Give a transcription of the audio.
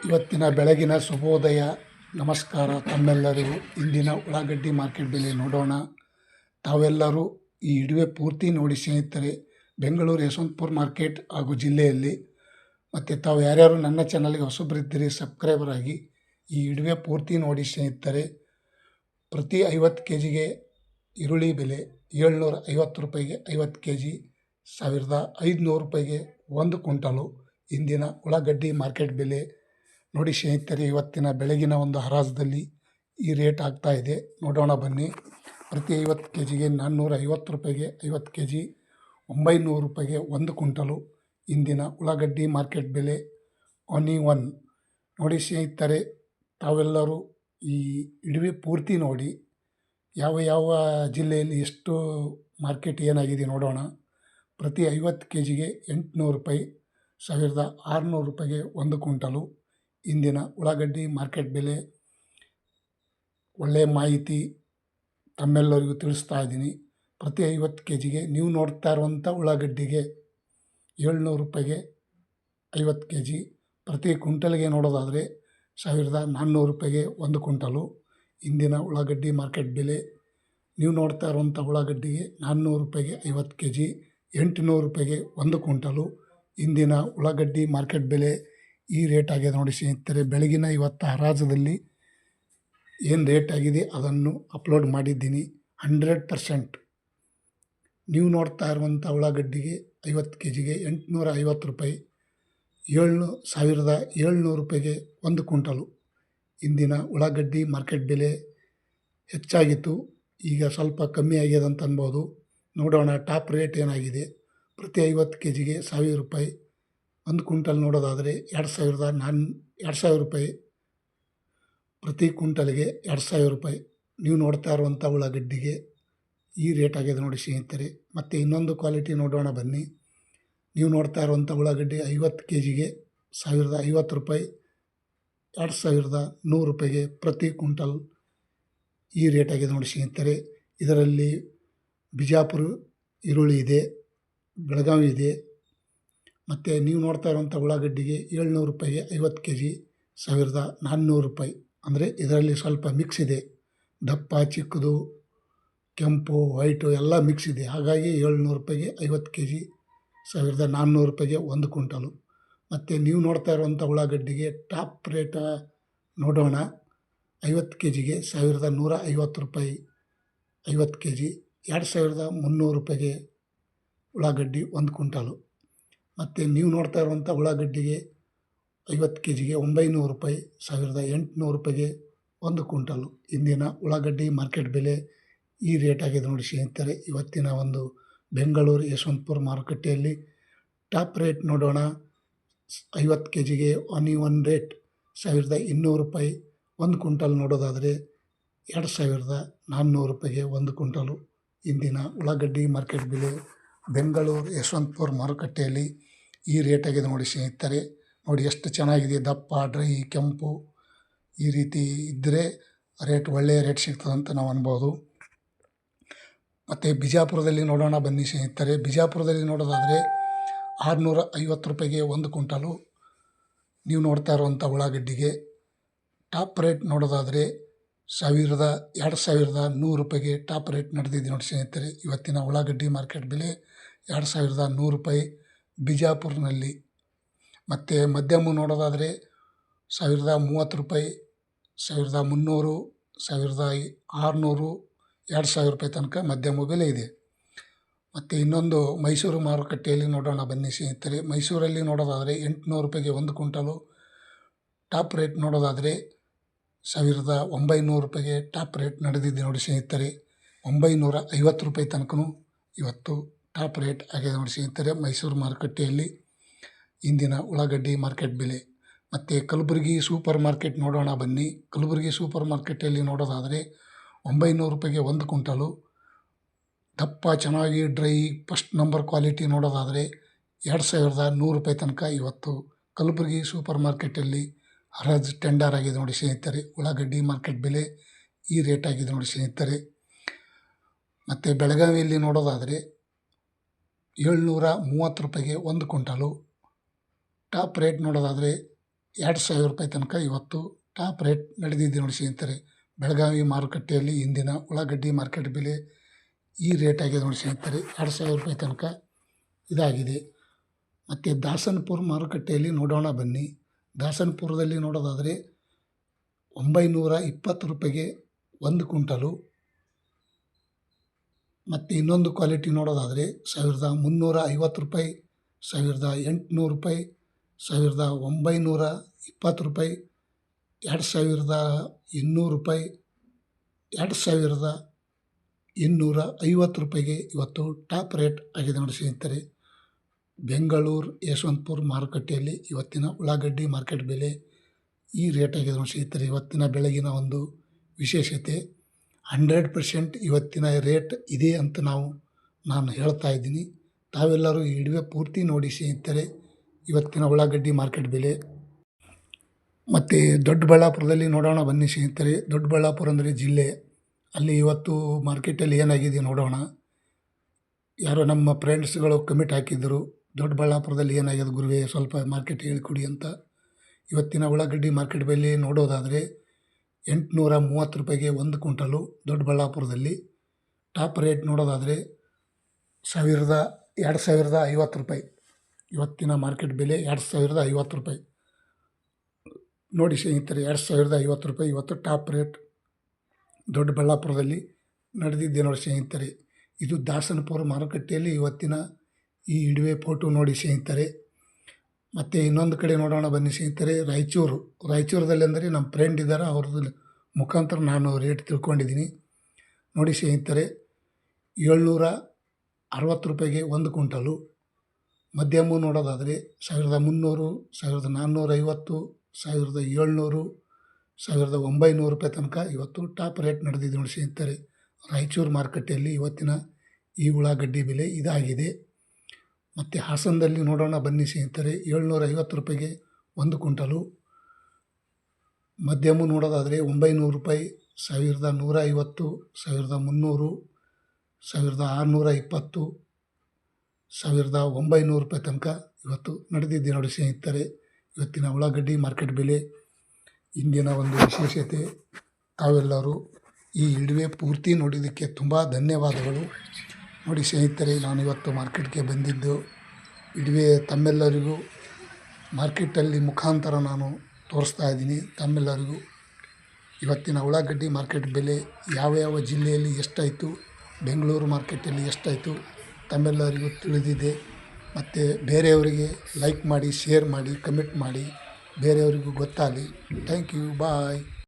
ಇವತ್ತಿನ ಬೆಳಗಿನ ಶುಭೋದಯ. ನಮಸ್ಕಾರ ತಮ್ಮೆಲ್ಲರಿಗೂ. ಇಂದಿನ ಉಳ್ಳಾಗಡ್ಡಿ ಮಾರ್ಕೆಟ್ ಬೆಲೆ ನೋಡೋಣ. ತಾವೆಲ್ಲರೂ ಈ ವಿಡಿಯೋ ಪೂರ್ತಿ ನೋಡಿ ಸ್ನೇಹಿತರೆ. ಬೆಂಗಳೂರು ಯಶವಂತಪುರ ಮಾರ್ಕೆಟ್ ಹಾಗೂ ಜಿಲ್ಲೆಯಲ್ಲಿ. ಮತ್ತು ತಾವು ಯಾರ್ಯಾರು ನನ್ನ ಚಾನಲ್ಗೆ ಹೊಸಬರಿದ್ದೀರಿ ಸಬ್ಸ್ಕ್ರೈಬರ್ ಆಗಿ ಈ ವಿಡಿಯೋ ಪೂರ್ತಿ ನೋಡಿ ಸ್ನೇಹಿತರೆ. ಪ್ರತಿ 50 ಕೆ ಜಿಗೆ ಈರುಳ್ಳಿ ಬೆಲೆ 750 ರೂಪಾಯಿಗೆ 50 ಕೆ ಜಿ, 1500 ರೂಪಾಯಿಗೆ 1 ಕ್ವಿಂಟಲು ಇಂದಿನ ಉಳ್ಳಾಗಡ್ಡಿ ಮಾರ್ಕೆಟ್ ಬೆಲೆ ನೋಡಿ ಸ್ನೇಹಿತರೆ. ಇವತ್ತಿನ ಬೆಳಗಿನ ಒಂದು ಹರಾಜದಲ್ಲಿ ಈ ರೇಟ್ ಆಗ್ತಾ ಇದೆ, ನೋಡೋಣ ಬನ್ನಿ. ಪ್ರತಿ 50 ಕೆ ಜಿಗೆ 450 ರೂಪಾಯಿಗೆ 50 ಕೆ ಜಿ, 900 ರೂಪಾಯಿಗೆ 1 ಕ್ವಿಂಟಲು ಇಂದಿನ ಉಳ್ಳಾಗಡ್ಡಿ ಮಾರ್ಕೆಟ್ ಬೆಲೆ. ಆನಿಯನ್ ನೋಡಿ ಸ್ನೇಹಿತರೆ, ತಾವೆಲ್ಲರೂ ಈ ವಿಡಿಯೋ ಪೂರ್ತಿ ನೋಡಿ. ಯಾವ ಯಾವ ಜಿಲ್ಲೆಯಲ್ಲಿ ಎಷ್ಟು ಮಾರ್ಕೆಟ್ ಏನಾಗಿದೆ ನೋಡೋಣ. ಪ್ರತಿ 50 ಕೆ ಜಿಗೆ 800 ರೂಪಾಯಿ, 1600 ರೂಪಾಯಿಗೆ 1 ಕ್ವಿಂಟಲು ಇಂದಿನ ಉಳ್ಳಾಗಡ್ಡಿ ಮಾರ್ಕೆಟ್ ಬೆಲೆ. ಒಳ್ಳೆಯ ಮಾಹಿತಿ ತಮ್ಮೆಲ್ಲರಿಗೂ ತಿಳಿಸ್ತಾ ಇದ್ದೀನಿ. ಪ್ರತಿ 50 ಕೆ ಜಿಗೆ ನೀವು ನೋಡ್ತಾ ಇರುವಂಥ ಉಳ್ಳಾಗಡ್ಡಿಗೆ 700 ರೂಪಾಯಿಗೆ 50 ಕೆ ಜಿ. ಪ್ರತಿ ಕ್ವಿಂಟಲ್ಗೆ ನೋಡೋದಾದರೆ 1400 ರೂಪಾಯಿಗೆ 1 ಕ್ವಿಂಟಲು ಇಂದಿನ ಉಳ್ಳಾಗಡ್ಡಿ ಮಾರ್ಕೆಟ್ ಬೆಲೆ. ನೀವು ನೋಡ್ತಾ ಇರುವಂಥ ಉಳ್ಳಾಗಡ್ಡಿಗೆ 400 ರೂಪಾಯಿಗೆ 50 ಕೆ ಜಿ, 800 ರೂಪಾಯಿಗೆ 1 ಕ್ವಿಂಟಲು ಇಂದಿನ ಉಳ್ಳಾಗಡ್ಡಿ ಮಾರ್ಕೆಟ್ ಬೆಲೆ. ಈ ರೇಟ್ ಆಗಿದೆ ನೋಡಿ ಸ್ನೇಹಿತರೆ. ಬೆಳಗಿನ ಇವತ್ತು ಹರಾಜದಲ್ಲಿ ಏನು ರೇಟ್ ಆಗಿದೆ ಅದನ್ನು ಅಪ್ಲೋಡ್ ಮಾಡಿದ್ದೀನಿ 100%. ನೀವು ನೋಡ್ತಾ ಇರುವಂಥ ಉಳ್ಳಾಗಡ್ಡಿಗೆ 50 ಕೆ ಜಿಗೆ 850 ರೂಪಾಯಿ, 1700 ರೂಪಾಯಿಗೆ 1 ಕ್ವಿಂಟಲು ಇಂದಿನ ಉಳ್ಳಾಗಡ್ಡಿ ಮಾರ್ಕೆಟ್ ಬೆಲೆ. ಹೆಚ್ಚಾಗಿತ್ತು, ಈಗ ಸ್ವಲ್ಪ ಕಮ್ಮಿ ಆಗಿದೆ ಅಂತ ಅನ್ಬೋದು. ನೋಡೋಣ ಟಾಪ್ ರೇಟ್ ಏನಾಗಿದೆ. ಪ್ರತಿ 50 ಕೆ ಜಿಗೆ 1000 ರೂಪಾಯಿ, 1 ಕ್ವಿಂಟಲ್ ನೋಡೋದಾದರೆ 2000 ರೂಪಾಯಿ. ಪ್ರತಿ ಕ್ವಿಂಟಲ್ಗೆ 2000 ರೂಪಾಯಿ ನೀವು ನೋಡ್ತಾ ಇರುವಂಥ ಉಳ್ಳಾಗಡ್ಡಿಗೆ ಈ ರೇಟ್ ಆಗಿದೆ ನೋಡಿ ಸ್ನೇಹಿತರೆ. ಮತ್ತು ಇನ್ನೊಂದು ಕ್ವಾಲಿಟಿ ನೋಡೋಣ ಬನ್ನಿ. ನೀವು ನೋಡ್ತಾ ಇರುವಂಥ ಉಳ್ಳಾಗಡ್ಡಿ 50 ಕೆ ಜಿಗೆ 1050 ರೂಪಾಯಿ, 2100 ರೂಪಾಯಿಗೆ ಪ್ರತಿ ಕ್ವಿಂಟಲ್ ಈ ರೇಟ್ ಆಗಿದೆ ನೋಡಿ ಸ್ನೇಹಿತರೆ. ಇದರಲ್ಲಿ ಬಿಜಾಪುರ ಈರುಳ್ಳಿ ಇದೆ, ಬೆಳಗಾವಿ ಇದೆ. ಮತ್ತು ನೀವು ನೋಡ್ತಾ ಇರುವಂಥ ಉಳ್ಳಾಗಡ್ಡಿಗೆ 700 ರೂಪಾಯಿಗೆ 50 ಕೆ ಜಿ, 1400 ರೂಪಾಯಿ. ಅಂದರೆ ಇದರಲ್ಲಿ ಸ್ವಲ್ಪ ಮಿಕ್ಸ್ ಇದೆ, ದಪ್ಪ ಚಿಕ್ಕದು, ಕೆಂಪು, ವೈಟು ಎಲ್ಲ ಮಿಕ್ಸ್ ಇದೆ. ಹಾಗಾಗಿ 700 ರೂಪಾಯಿಗೆ 50 ಕೆ ಜಿ, 1400 ರೂಪಾಯಿಗೆ 1 ಕ್ವಿಂಟಲು. ಮತ್ತು ನೀವು ನೋಡ್ತಾ ಇರುವಂಥ ಉಳ್ಳಾಗಡ್ಡಿಗೆ ಟಾಪ್ ರೇಟ ನೋಡೋಣ. 50 ಕೆ ಜಿಗೆ 1150 ರೂಪಾಯಿ 50 ಕೆ ಜಿ, 2300 ರೂಪಾಯಿಗೆ ಉಳ್ಳಾಗಡ್ಡಿ 1 ಕ್ವಿಂಟಲು. ಮತ್ತು ನೀವು ನೋಡ್ತಾ ಇರುವಂಥ ಉಳ್ಳಾಗಡ್ಡಿಗೆ 50 ಕೆ ಜಿಗೆ 900 ರೂಪಾಯಿ, 1800 ರೂಪಾಯಿಗೆ 1 ಕ್ವಿಂಟಲು ಇಂದಿನ ಉಳ್ಳಾಗಡ್ಡಿ ಮಾರ್ಕೆಟ್ ಬೆಲೆ. ಈ ರೇಟ್ ಆಗಿದೆ ನೋಡಿ ಸ್ನೇಹಿತರೆ. ಇವತ್ತಿನ ಒಂದು ಬೆಂಗಳೂರು ಯಶವಂತಪುರ ಮಾರುಕಟ್ಟೆಯಲ್ಲಿ ಟಾಪ್ ರೇಟ್ ನೋಡೋಣ. 50 ಕೆ ಜಿಗೆ ಆನಿಯನ್ ರೇಟ್ 1200 ರೂಪಾಯಿ, 1 ಕ್ವಿಂಟಲ್ ನೋಡೋದಾದರೆ 2400 ರೂಪಾಯಿಗೆ 1 ಕ್ವಿಂಟಲು ಇಂದಿನ ಉಳ್ಳಾಗಡ್ಡಿ ಮಾರ್ಕೆಟ್ ಬೆಲೆ. ಬೆಂಗಳೂರು ಯಶವಂತಪುರ ಮಾರುಕಟ್ಟೆಯಲ್ಲಿ ಈ ರೇಟ್ ಆಗಿದೆ ನೋಡಿ ಸ್ನೇಹಿತರೆ. ನೋಡಿ ಎಷ್ಟು ಚೆನ್ನಾಗಿದೆ, ದಪ್ಪ, ಡ್ರೈ, ಕೆಂಪು ಈ ರೀತಿ ಇದ್ದರೆ ರೇಟ್ ಒಳ್ಳೆಯ ರೇಟ್ ಸಿಗ್ತದೆ ಅಂತ ನಾವು ಅನ್ಬೋದು. ಮತ್ತು ಬಿಜಾಪುರದಲ್ಲಿ ನೋಡೋಣ ಬನ್ನಿ ಸ್ನೇಹಿತರೆ. ಬಿಜಾಪುರದಲ್ಲಿ ನೋಡೋದಾದರೆ 650 ರೂಪಾಯಿಗೆ 1 ಕ್ವಿಂಟಲು ನೀವು ನೋಡ್ತಾ ಇರುವಂಥ ಉಳ್ಳಾಗಡ್ಡಿಗೆ. ಟಾಪ್ ರೇಟ್ ನೋಡೋದಾದರೆ 2100 ರೂಪಾಯಿಗೆ ಟಾಪ್ ರೇಟ್ ನಡೆದಿದೆ ನೋಡಿ ಸ್ನೇಹಿತರೆ. ಇವತ್ತಿನ ಉಳ್ಳಾಗಡ್ಡಿ ಮಾರ್ಕೆಟ್ ಬೆಲೆ 2100 ರೂಪಾಯಿ ಬಿಜಾಪುರ್ನಲ್ಲಿ. ಮತ್ತು ಮಧ್ಯಮ ನೋಡೋದಾದರೆ 1030 ರೂಪಾಯಿ, 1300, 1600, 2000 ರೂಪಾಯಿ ತನಕ ಮಧ್ಯಮ ಬೆಲೆ ಇದೆ. ಮತ್ತು ಇನ್ನೊಂದು ಮೈಸೂರು ಮಾರುಕಟ್ಟೆಯಲ್ಲಿ ನೋಡೋಣ ಬನ್ನಿ ಸ್ನೇಹಿತರೆ. ಮೈಸೂರಲ್ಲಿ ನೋಡೋದಾದರೆ 800 ರೂಪಾಯಿಗೆ 1 ಕ್ವಿಂಟಲು. ಟಾಪ್ ರೇಟ್ ನೋಡೋದಾದರೆ 1900 ರೂಪಾಯಿಗೆ ಟಾಪ್ ರೇಟ್ ನಡೆದಿದೆ ನೋಡಿ ಸ್ನೇಹಿತರೆ. 950 ರೂಪಾಯಿ ತನಕ ಇವತ್ತು ಟಾಪ್ ರೇಟ್ ಆಗಿದೆ ನೋಡಿ ಸ್ನೇಹಿತರೆ ಮೈಸೂರು ಮಾರುಕಟ್ಟೆಯಲ್ಲಿ ಇಂದಿನ ಉಳ್ಳಾಗಡ್ಡಿ ಮಾರ್ಕೆಟ್ ಬೆಲೆ. ಮತ್ತು ಕಲಬುರಗಿ ಸೂಪರ್ ಮಾರ್ಕೆಟ್ ನೋಡೋಣ ಬನ್ನಿ. ಕಲಬುರಗಿ ಸೂಪರ್ ಮಾರ್ಕೆಟಲ್ಲಿ ನೋಡೋದಾದರೆ 900 ರೂಪಾಯಿಗೆ 1 ಕ್ವಿಂಟಲು. ದಪ್ಪ ಚೆನ್ನಾಗಿ ಡ್ರೈ ಫಸ್ಟ್ ನಂಬರ್ ಕ್ವಾಲಿಟಿ ನೋಡೋದಾದರೆ 2100 ರೂಪಾಯಿ ತನಕ ಇವತ್ತು ಕಲಬುರಗಿ ಸೂಪರ್ ಮಾರ್ಕೆಟಲ್ಲಿ ಹರಾಜು ಟೆಂಡರ್ ಆಗಿದೆ ನೋಡಿ ಸ್ನೇಹಿತರೆ. ಉಳ್ಳಾಗಡ್ಡಿ ಮಾರ್ಕೆಟ್ ಬೆಲೆ ಈ ರೇಟ್ ಆಗಿದೆ ನೋಡಿ ಸ್ನೇಹಿತರೆ. ಮತ್ತು ಬೆಳಗಾವಿಯಲ್ಲಿ ನೋಡೋದಾದರೆ 730 ರೂಪಾಯಿಗೆ 1 ಕ್ವಿಂಟಲು. ಟಾಪ್ ರೇಟ್ ನೋಡೋದಾದರೆ 2,000 ತನಕ ಇವತ್ತು ಟಾಪ್ ರೇಟ್ ನಡೆದಿದೆ ನೋಡಿ ಸ್ನೇಹಿತರೆ. ಬೆಳಗಾವಿ ಮಾರುಕಟ್ಟೆಯಲ್ಲಿ ಇಂದಿನ ಉಳ್ಳಾಗಡ್ಡಿ ಮಾರ್ಕೆಟ್ ಬೆಲೆ ಈ ರೇಟ್ ಆಗಿದೆ ನೋಡಿ ಸ್ನೇಹಿತರೆ. 2,000 ತನಕ ಇದಾಗಿದೆ. ಮತ್ತು ದಾಸನಪುರ ಮಾರುಕಟ್ಟೆಯಲ್ಲಿ ನೋಡೋಣ ಬನ್ನಿ. ದಾಸನಪುರದಲ್ಲಿ ನೋಡೋದಾದರೆ 920 ರೂಪಾಯಿಗೆ 1 ಕ್ವಿಂಟಲು. ಮತ್ತು ಇನ್ನೊಂದು ಕ್ವಾಲಿಟಿ ನೋಡೋದಾದರೆ 1,350 ರೂಪಾಯಿ, 1,800 ರೂಪಾಯಿ, 1,920 ರೂಪಾಯಿ, 2,200 ರೂಪಾಯಿ, 2,250 ರೂಪಾಯಿಗೆ ಇವತ್ತು ಟಾಪ್ ರೇಟ್ ಆಗಿದೆ ನೋಡಿ ಸ್ನೇಹಿತರೆ. ಬೆಂಗಳೂರು ಯಶವಂತಪುರ ಮಾರುಕಟ್ಟೆಯಲ್ಲಿ ಇವತ್ತಿನ ಉಳ್ಳಾಗಡ್ಡಿ ಮಾರ್ಕೆಟ್ ಬೆಲೆ ಈ ರೇಟ್ ಆಗಿದೆ ನೋಡಿ ಸ್ನೇಹಿತರೆ. ಇವತ್ತಿನ ಬೆಳಗಿನ ಒಂದು ವಿಶೇಷತೆ 100% ಇವತ್ತಿನ ರೇಟ್ ಇದೆ ಅಂತ ನಾನು ಹೇಳ್ತಾ ಇದ್ದೀನಿ. ತಾವೆಲ್ಲರೂ ಈ ವಿಡಿಯೋ ಪೂರ್ತಿ ನೋಡಿ ಸ್ನೇಹಿತರೆ. ಇವತ್ತಿನ ಉಳ್ಳಾಗಡ್ಡಿ ಮಾರ್ಕೆಟ್ ಬೆಲೆ ಮತ್ತು ದೊಡ್ಡಬಳ್ಳಾಪುರದಲ್ಲಿ ನೋಡೋಣ ಬನ್ನಿ ಸ್ನೇಹಿತರೆ. ದೊಡ್ಡಬಳ್ಳಾಪುರ ಅಂದರೆ ಜಿಲ್ಲೆ. ಅಲ್ಲಿ ಇವತ್ತು ಮಾರ್ಕೆಟಲ್ಲಿ ಏನಾಗಿದೆ ನೋಡೋಣ. ಯಾರೋ ನಮ್ಮ ಫ್ರೆಂಡ್ಸ್ಗಳು ಕಮೆಂಟ್ ಹಾಕಿದ್ದರು, ದೊಡ್ಡಬಳ್ಳಾಪುರದಲ್ಲಿ ಏನಾಗಿದೆ ಗುರುವೇ ಸ್ವಲ್ಪ ಮಾರ್ಕೆಟ್ ಹೇಳಿಕೊಡಿ ಅಂತ. ಇವತ್ತಿನ ಉಳ್ಳಾಗಡ್ಡಿ ಮಾರ್ಕೆಟ್ ಬೆಲೆ ನೋಡೋದಾದರೆ 830 ರೂಪಾಯಿಗೆ 1 ಕ್ವಿಂಟಲು ದೊಡ್ಡಬಳ್ಳಾಪುರದಲ್ಲಿ. ಟಾಪ್ ರೇಟ್ ನೋಡೋದಾದರೆ 2,050 ರೂಪಾಯಿ. ಇವತ್ತಿನ ಮಾರ್ಕೆಟ್ ಬೆಲೆ 2,050 ರೂಪಾಯಿ ನೋಡಿ ಸ್ನೇಹಿತರೆ. 2,050 ರೂಪಾಯಿ ಇವತ್ತು ಟಾಪ್ ರೇಟ್ ದೊಡ್ಡಬಳ್ಳಾಪುರದಲ್ಲಿ ನಡೆದಿದ್ದೆ ನೋಡಿ ಸ್ನೇಹಿತರೆ. ಇದು ದಾಸನಪುರ ಮಾರುಕಟ್ಟೆಯಲ್ಲಿ ಇವತ್ತಿನ ಈ ಇಡುವೆ ಫೋಟೋ ನೋಡಿ ಸ್ನೇಹಿತರೆ. ಮತ್ತು ಇನ್ನೊಂದು ಕಡೆ ನೋಡೋಣ ಬನ್ನಿ ಸ್ನೇಹಿತರೆ. ರಾಯಚೂರದಲ್ಲಿ ಅಂದರೆ ನಮ್ಮ ಫ್ರೆಂಡ್ ಇದ್ದಾರೆ, ಅವ್ರದ್ದು ಮುಖಾಂತರ ನಾನು ರೇಟ್ ತಿಳ್ಕೊಂಡಿದ್ದೀನಿ ನೋಡಿ ಸ್ನೇಹಿತರೆ. 760 ರೂಪಾಯಿಗೆ 1 ಕ್ವಿಂಟಲು. ಮಧ್ಯಮ ನೋಡೋದಾದರೆ 1,300, 1,450, 1,700, 1,900 ರೂಪಾಯಿ ತನಕ ಇವತ್ತು ಟಾಪ್ ರೇಟ್ ನಡೆದಿದೆ ನೋಡಿ ಸ್ನೇಹಿತರೆ. ರಾಯಚೂರು ಮಾರುಕಟ್ಟೆಯಲ್ಲಿ ಇವತ್ತಿನ ಈ ಉಳ್ಳಾಗಡ್ಡಿ ಬೆಲೆ ಇದಾಗಿದೆ. ಮತ್ತು ಹಾಸನದಲ್ಲಿ ನೋಡೋಣ ಬನ್ನಿ ಸ್ನೇಹಿತರೆ. 750 ರೂಪಾಯಿಗೆ 1 ಕ್ವಿಂಟಲು. ಮಧ್ಯಮ ನೋಡೋದಾದರೆ 900 ರೂಪಾಯಿ, 1,150, 1,300, 1,620, 1,900 ರೂಪಾಯಿ ತನಕ ಇವತ್ತು ನಡೆದಿದೆ ನೋಡಿ ಸ್ನೇಹಿತರೆ. ಇವತ್ತಿನ ಉಳ್ಳಾಗಡ್ಡಿ ಮಾರ್ಕೆಟ್ ಬೆಲೆ ಇಂದಿನ ಒಂದು ವಿಶೇಷತೆ. ತಾವೆಲ್ಲರೂ ಈ ವಿಡಿಯೋ ಪೂರ್ತಿ ನೋಡಿದ್ದಕ್ಕೆ ತುಂಬ ಧನ್ಯವಾದಗಳು ನೋಡಿ ಸ್ನೇಹಿತರೆ. ನಾನು ಇವತ್ತು ಮಾರ್ಕೆಟ್ಗೆ ಬಂದಿದ್ದು ವಿಡಿಯೋ ತಮ್ಮೆಲ್ಲರಿಗೂ ಮಾರ್ಕೆಟಲ್ಲಿ ಮುಖಾಂತರ ನಾನು ತೋರಿಸ್ತಾ ಇದ್ದೀನಿ. ತಮ್ಮೆಲ್ಲರಿಗೂ ಇವತ್ತಿನ ಉಳ್ಳಾಗಡ್ಡಿ ಮಾರ್ಕೆಟ್ ಬೆಲೆ ಯಾವ ಜಿಲ್ಲೆಯಲ್ಲಿ ಎಷ್ಟಾಯಿತು, ಬೆಂಗಳೂರು ಮಾರ್ಕೆಟಲ್ಲಿ ಎಷ್ಟಾಯಿತು ತಮ್ಮೆಲ್ಲರಿಗೂ ತಿಳಿದಿದೆ. ಮತ್ತು ಬೇರೆಯವರಿಗೆ ಲೈಕ್ ಮಾಡಿ, ಶೇರ್ ಮಾಡಿ, ಕಮೆಂಟ್ ಮಾಡಿ, ಬೇರೆಯವರಿಗೂ ಗೊತ್ತಾಗಲಿ. Thank you, bye.